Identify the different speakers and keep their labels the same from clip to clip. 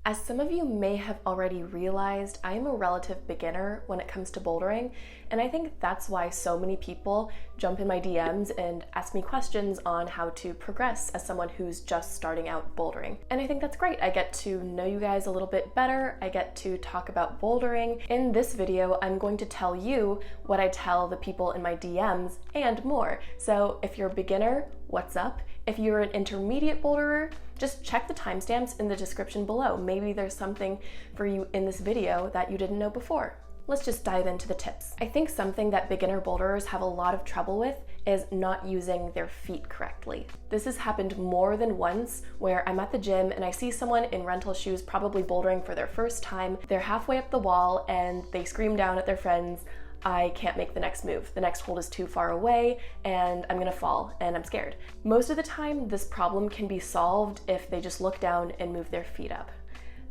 Speaker 1: As some of you may have already realized, I am a relative beginner when it comes to bouldering, and I think that's why so many people jump in my DMs and ask me questions on how to progress as someone who's just starting out bouldering. And I think that's great. I get to know you guys a little bit better. I get to talk about bouldering. In this video, I'm going to tell you what I tell the people in my DMs and more. So if you're a beginner, what's up? If you're an intermediate boulderer, just check the timestamps in the description below. Maybe there's something for you in this video that you didn't know before. Let's just dive into the tips. I think something that beginner boulderers have a lot of trouble with is not using their feet correctly. This has happened more than once where I'm at the gym and I see someone in rental shoes probably bouldering for their first time. They're halfway up the wall and they scream down at their friends, "I can't make the next move. The next hold is too far away and I'm gonna fall and I'm scared." Most of the time, this problem can be solved if they just look down and move their feet up.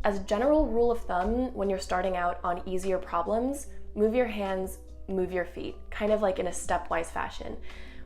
Speaker 1: As a general rule of thumb, when you're starting out on easier problems, move your hands, move your feet, kind of like in a stepwise fashion.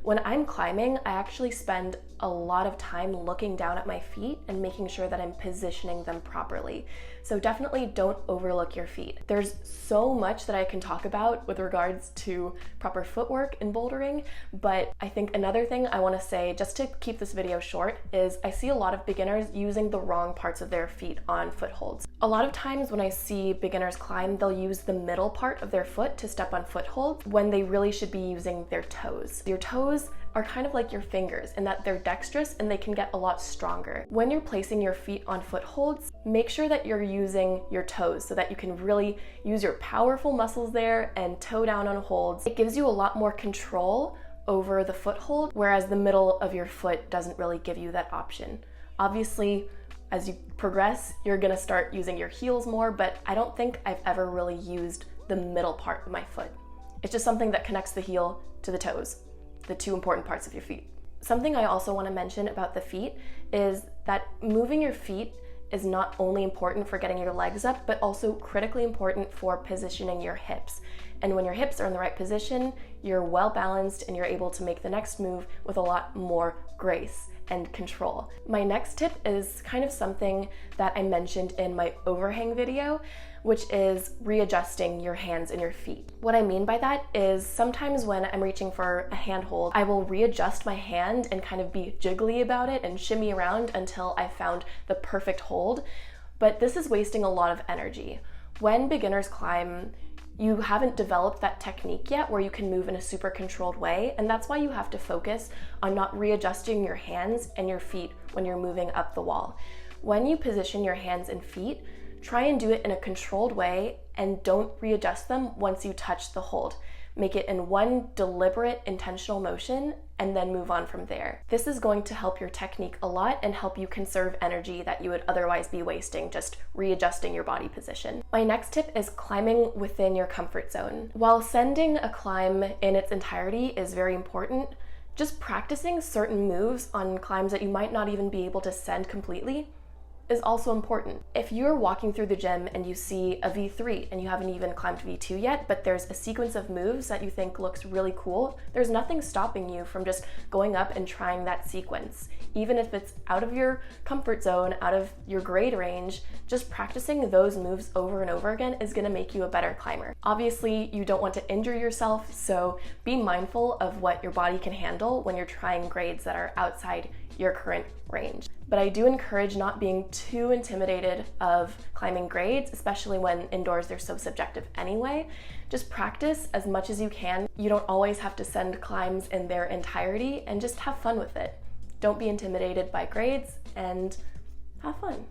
Speaker 1: When I'm climbing, I actually spend a lot of time looking down at my feet and making sure that I'm positioning them properly. So definitely don't overlook your feet. There's so much that I can talk about with regards to proper footwork in bouldering, but I think another thing I want to say, just to keep this video short, is I see a lot of beginners using the wrong parts of their feet on footholds. A lot of times when I see beginners climb, they'll use the middle part of their foot to step on footholds when they really should be using their toes. Your toes are kind of like your fingers in that they're dexterous and they can get a lot stronger. When you're placing your feet on footholds, make sure that you're using your toes so that you can really use your powerful muscles there and toe down on holds. It gives you a lot more control over the foothold, whereas the middle of your foot doesn't really give you that option. Obviously, as you progress, you're gonna start using your heels more, but I don't think I've ever really used the middle part of my foot. It's just something that connects the heel to the toes, the two important parts of your feet. Something I also want to mention about the feet is that moving your feet is not only important for getting your legs up, but also critically important for positioning your hips. And when your hips are in the right position, you're well balanced and you're able to make the next move with a lot more grace and control. My next tip is kind of something that I mentioned in my overhang video, which is readjusting your hands and your feet. What I mean by that is sometimes when I'm reaching for a handhold, I will readjust my hand and kind of be jiggly about it and shimmy around until I found the perfect hold. But this is wasting a lot of energy. When beginners climb, you haven't developed that technique yet where you can move in a super controlled way, and that's why you have to focus on not readjusting your hands and your feet when you're moving up the wall. When you position your hands and feet, try and do it in a controlled way and don't readjust them once you touch the hold. Make it in one deliberate, intentional motion and then move on from there. This is going to help your technique a lot and help you conserve energy that you would otherwise be wasting just readjusting your body position. My next tip is climbing within your comfort zone. While sending a climb in its entirety is very important, just practicing certain moves on climbs that you might not even be able to send completely is also important. If you're walking through the gym and you see a V3 and you haven't even climbed V2 yet, but there's a sequence of moves that you think looks really cool, there's nothing stopping you from just going up and trying that sequence. Even if it's out of your comfort zone, out of your grade range, just practicing those moves over and over again is gonna make you a better climber. Obviously, you don't want to injure yourself, so be mindful of what your body can handle when you're trying grades that are outside your current range. But I do encourage not being too intimidated of climbing grades, especially when indoors they're so subjective anyway. Just practice as much as you can. You don't always have to send climbs in their entirety, and just have fun with it. Don't be intimidated by grades and have fun.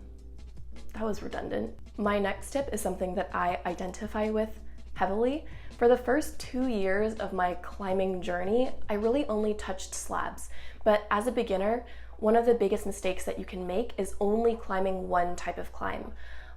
Speaker 1: That was redundant. My next tip is something that I identify with heavily. For the first 2 years of my climbing journey, I really only touched slabs. But as a beginner, one of the biggest mistakes that you can make is only climbing one type of climb.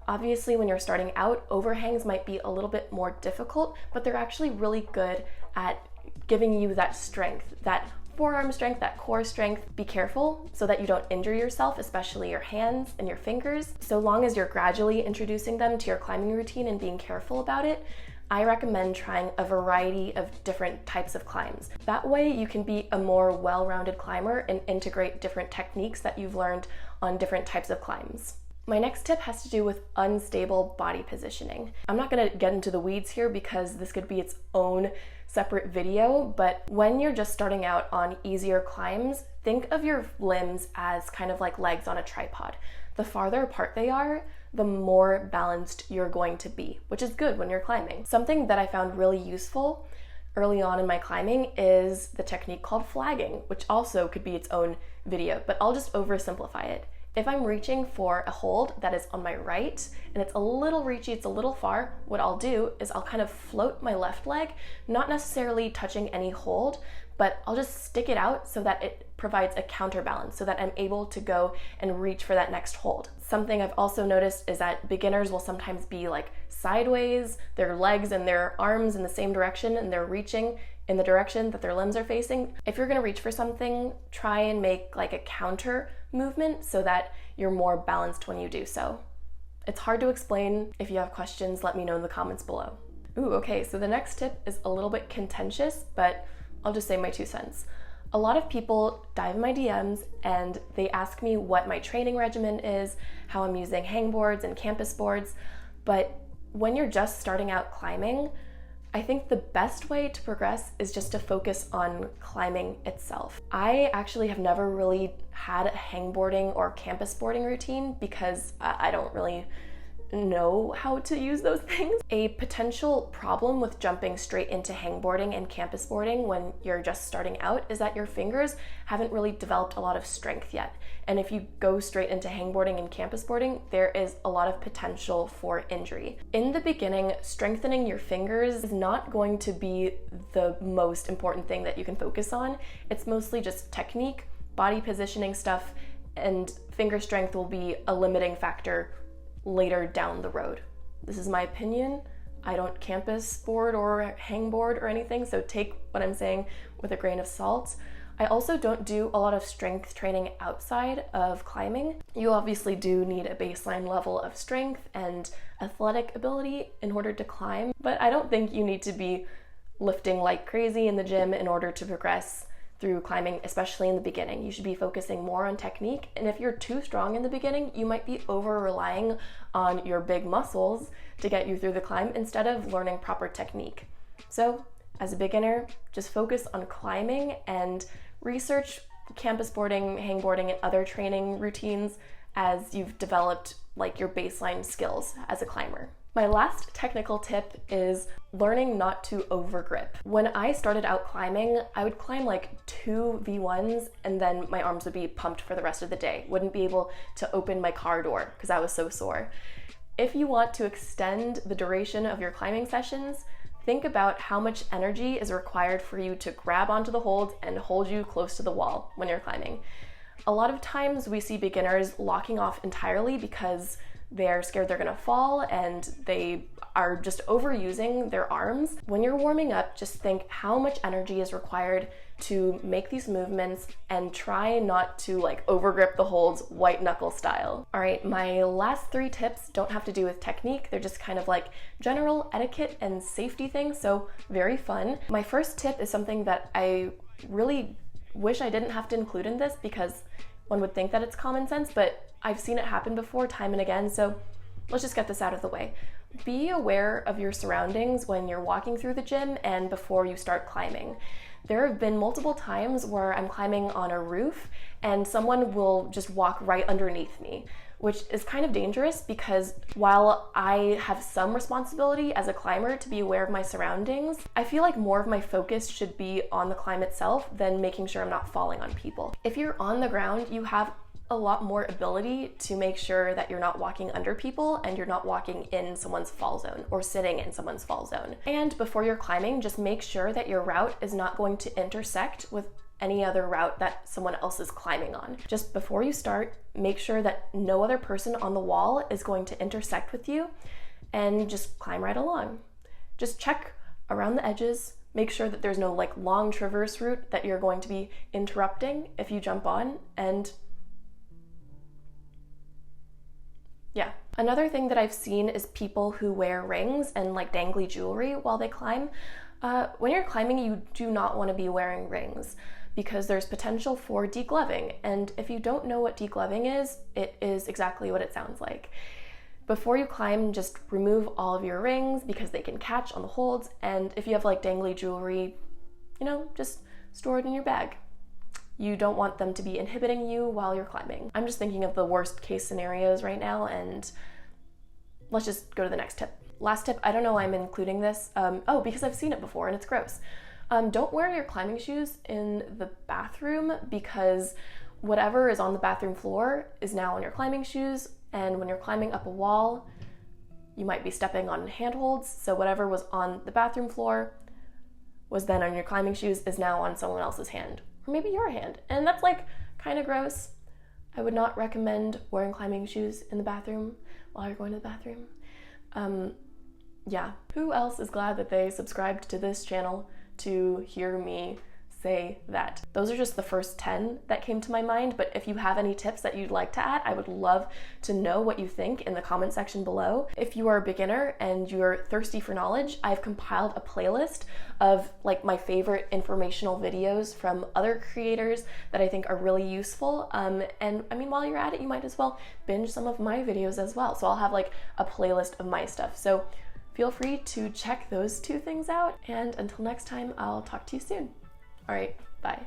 Speaker 1: Obviously, when you're starting out, overhangs might be a little bit more difficult, but they're actually really good at giving you that strength, that forearm strength, that core strength. Be careful so that you don't injure yourself, especially your hands and your fingers. So long as you're gradually introducing them to your climbing routine and being careful about it, I recommend trying a variety of different types of climbs. That way you can be a more well-rounded climber and integrate different techniques that you've learned on different types of climbs. My next tip has to do with unstable body positioning. I'm not gonna get into the weeds here because this could be its own separate video, but when you're just starting out on easier climbs, think of your limbs as kind of like legs on a tripod. The farther apart they are, the more balanced you're going to be, which is good when you're climbing. Something that I found really useful early on in my climbing is the technique called flagging, which also could be its own video, but I'll just oversimplify it. If I'm reaching for a hold that is on my right and it's a little reachy, it's a little far, what I'll do is I'll kind of float my left leg, not necessarily touching any hold, but I'll just stick it out so that it provides a counterbalance so that I'm able to go and reach for that next hold. Something I've also noticed is that beginners will sometimes be like sideways, their legs and their arms in the same direction, and they're reaching in the direction that their limbs are facing. If you're gonna reach for something, try and make like a counter movement so that you're more balanced when you do so. It's hard to explain. If you have questions, let me know in the comments below. Ooh, okay, so the next tip is a little bit contentious, but I'll just say my 2 cents. A lot of people dive in my DMs and they ask me what my training regimen is, how I'm using hangboards and campus boards, but when you're just starting out climbing, I think the best way to progress is just to focus on climbing itself. I actually have never really had a hangboarding or campus boarding routine because I don't really know how to use those things. A potential problem with jumping straight into hangboarding and campus boarding when you're just starting out is that your fingers haven't really developed a lot of strength yet. And if you go straight into hangboarding and campus boarding, there is a lot of potential for injury. In the beginning, strengthening your fingers is not going to be the most important thing that you can focus on. It's mostly just technique, body positioning stuff, and finger strength will be a limiting factor later down the road. This is my opinion. I don't campus board or hangboard or anything, so take what I'm saying with a grain of salt. I also don't do a lot of strength training outside of climbing. You obviously do need a baseline level of strength and athletic ability in order to climb, but I don't think you need to be lifting like crazy in the gym in order to progress through climbing, especially in the beginning. You should be focusing more on technique, and if you're too strong in the beginning, you might be over-relying on your big muscles to get you through the climb instead of learning proper technique. So, as a beginner, just focus on climbing and research campus boarding, hangboarding, and other training routines as you've developed like your baseline skills as a climber. My last technical tip is learning not to overgrip. When I started out climbing, I would climb like 2 V1s and then my arms would be pumped for the rest of the day. Wouldn't be able to open my car door because I was so sore. If you want to extend the duration of your climbing sessions, think about how much energy is required for you to grab onto the holds and hold you close to the wall when you're climbing. A lot of times we see beginners locking off entirely because they're scared they're gonna fall and they are just overusing their arms. When you're warming up, just think how much energy is required to make these movements and try not to like overgrip the holds white knuckle style. All right, my last 3 tips don't have to do with technique. They're just kind of like general etiquette and safety things, so very fun. My first tip is something that I really wish I didn't have to include in this because one would think that it's common sense, but I've seen it happen before time and again, so let's just get this out of the way. Be aware of your surroundings when you're walking through the gym and before you start climbing. There have been multiple times where I'm climbing on a roof and someone will just walk right underneath me, which is kind of dangerous because while I have some responsibility as a climber to be aware of my surroundings, I feel like more of my focus should be on the climb itself than making sure I'm not falling on people. If you're on the ground, you have a lot more ability to make sure that you're not walking under people and you're not walking in someone's fall zone or sitting in someone's fall zone. And before you're climbing, just make sure that your route is not going to intersect with any other route that someone else is climbing on. Just before you start, make sure that no other person on the wall is going to intersect with you and just climb right along. Just check around the edges, make sure that there's no like long traverse route that you're going to be interrupting if you jump on, and yeah. Another thing that I've seen is people who wear rings and like dangly jewelry while they climb. When you're climbing, you do not want to be wearing rings because there's potential for degloving. And if you don't know what degloving is, it is exactly what it sounds like. Before you climb, just remove all of your rings because they can catch on the holds, and if you have like dangly jewelry, you know, just store it in your bag. You don't want them to be inhibiting you while you're climbing. I'm just thinking of the worst case scenarios right now, and let's just go to the next tip. Last tip, I don't know why I'm including this. Because I've seen it before and it's gross. Don't wear your climbing shoes in the bathroom, because whatever is on the bathroom floor is now on your climbing shoes, and when you're climbing up a wall, you might be stepping on handholds, so whatever was on the bathroom floor was then on your climbing shoes is now on someone else's hand, or maybe your hand, and that's like kind of gross. I would not recommend wearing climbing shoes in the bathroom while you're going to the bathroom. Yeah, who else is glad that they subscribed to this channel to hear me say that? Those are just the first 10 that came to my mind, but if you have any tips that you'd like to add, I would love to know what you think in the comment section below. If you are a beginner and you're thirsty for knowledge, I've compiled a playlist of like my favorite informational videos from other creators that I think are really useful. And I mean, while you're at it, you might as well binge some of my videos as well. So I'll have like a playlist of my stuff. So feel free to check those two things out. And until next time, I'll talk to you soon. All right, bye.